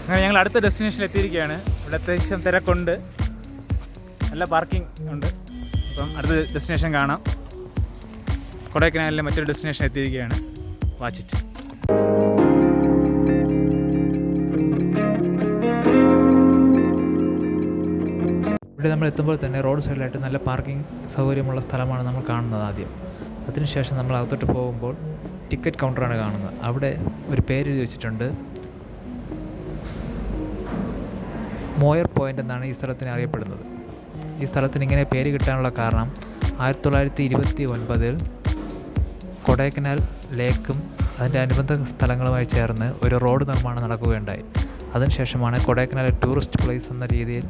അങ്ങനെ ഞങ്ങൾ അടുത്ത ഡെസ്റ്റിനേഷനിൽ എത്തിയിരിക്കുകയാണ്. ഇവിടെ അത്യാവശ്യം തിരക്കുണ്ട്, നല്ല പാർക്കിംഗ് ഉണ്ട്. അപ്പം അടുത്ത ഡെസ്റ്റിനേഷൻ കാണാം. കൊടൈക്കനാലിലെ മറ്റൊരു ഡെസ്റ്റിനേഷൻ എത്തിയിരിക്കുകയാണ്. Watch it. ഇവിടെ നമ്മൾ എത്തുമ്പോൾ തന്നെ റോഡ് സൈഡിലായിട്ട് നല്ല പാർക്കിംഗ് സൗകര്യമുള്ള സ്ഥലമാണ് നമ്മൾ കാണുന്നത് ആദ്യം. അതിനുശേഷം നമ്മൾ അകത്തോട്ട് പോകുമ്പോൾ ടിക്കറ്റ് കൗണ്ടറാണ് കാണുന്നത്. അവിടെ ഒരു പേര് എഴുതി വെച്ചിട്ടുണ്ട്. മോയർ പോയിൻ്റ് എന്നാണ് ഈ സ്ഥലത്തിന് അറിയപ്പെടുന്നത്. ഈ സ്ഥലത്തിന് ഇങ്ങനെ പേര് കിട്ടാനുള്ള കാരണം 1929 കൊടൈക്കനാൽ ലേക്കും അതിൻ്റെ അനുബന്ധ സ്ഥലങ്ങളുമായി ചേർന്ന് ഒരു റോഡ് നിർമ്മാണം നടക്കുകയുണ്ടായി. അതിനുശേഷമാണ് കൊടൈക്കനാൽ ടൂറിസ്റ്റ് പ്ലേസ് എന്ന രീതിയിൽ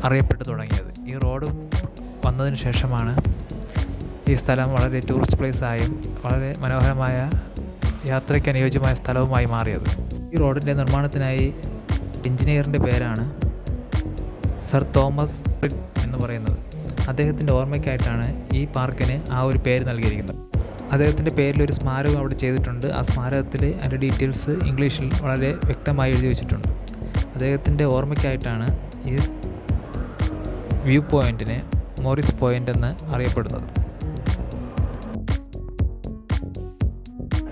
അറിയപ്പെട്ടു തുടങ്ങിയത്. ഈ റോഡ് വന്നതിന് ശേഷമാണ് ഈ സ്ഥലം വളരെ ടൂറിസ്റ്റ് പ്ലേസായും വളരെ മനോഹരമായ യാത്രയ്ക്ക് അനുയോജ്യമായ സ്ഥലവുമായി മാറിയത്. ഈ റോഡിൻ്റെ നിർമ്മാണത്തിനായി എഞ്ചിനീയറിൻ്റെ പേരാണ് സർ തോമസ് റിഡ് എന്ന് പറയുന്നത്. അദ്ദേഹത്തിൻ്റെ ഓർമ്മയ്ക്കായിട്ടാണ് ഈ പാർക്കിന് ആ ഒരു പേര് നൽകിയിരിക്കുന്നത്. അദ്ദേഹത്തിൻ്റെ പേരിലൊരു സ്മാരകം അവിടെ ചെയ്തിട്ടുണ്ട്. ആ സ്മാരകത്തിൽ അതിൻ്റെ ഡീറ്റെയിൽസ് ഇംഗ്ലീഷിൽ വളരെ വ്യക്തമായി എഴുതി വെച്ചിട്ടുണ്ട്. അദ്ദേഹത്തിൻ്റെ ഓർമ്മയ്ക്കായിട്ടാണ് ഈ വ്യൂ പോയിൻറ്റിനെ മോറിസ് പോയിൻ്റ് എന്ന് അറിയപ്പെടുന്നത്.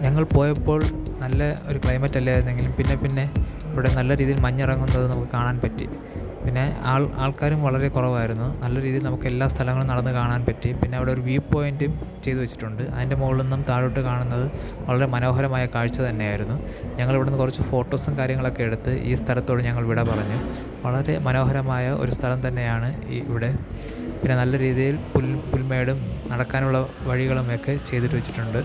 ഞങ്ങൾ പോയപ്പോൾ നല്ല ഒരു ക്ലൈമറ്റ് അല്ലായിരുന്നെങ്കിലും പിന്നെ ഇവിടെ നല്ല രീതിയിൽ മഞ്ഞിറങ്ങുന്നത് നമുക്ക് കാണാൻ പറ്റി. പിന്നെ ആൾക്കാരും വളരെ കുറവായിരുന്നു. നല്ല രീതിയിൽ നമുക്ക് എല്ലാ സ്ഥലങ്ങളും നടന്ന് കാണാൻ പറ്റി. പിന്നെ അവിടെ ഒരു വ്യൂ പോയിൻറ്റും ചെയ്തു വെച്ചിട്ടുണ്ട്. അതിൻ്റെ മുകളിൽ നിന്നും താഴോട്ട് കാണുന്നത് വളരെ മനോഹരമായ കാഴ്ച തന്നെയായിരുന്നു. ഞങ്ങൾ ഇവിടുന്ന് കുറച്ച് ഫോട്ടോസും കാര്യങ്ങളൊക്കെ എടുത്ത് ഈ സ്ഥലത്തോട് ഞങ്ങൾ വിട പറഞ്ഞു. വളരെ മനോഹരമായ ഒരു സ്ഥലം തന്നെയാണ് ഇവിടെ. പിന്നെ നല്ല രീതിയിൽ പുൽമേടും നടക്കാനുള്ള വഴികളുമൊക്കെ ചെയ്തിട്ട് വെച്ചിട്ടുണ്ട്.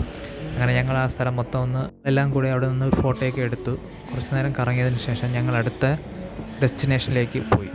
അങ്ങനെ ഞങ്ങൾ ആ സ്ഥലം മൊത്തം എല്ലാം കൂടി അവിടെ നിന്ന് ഒരു ഫോട്ടോയൊക്കെ എടുത്തു. കുറച്ച് നേരം കറങ്ങിയതിന് ശേഷം ഞങ്ങൾ അടുത്ത ഡെസ്റ്റിനേഷനിലേക്ക് പോയി.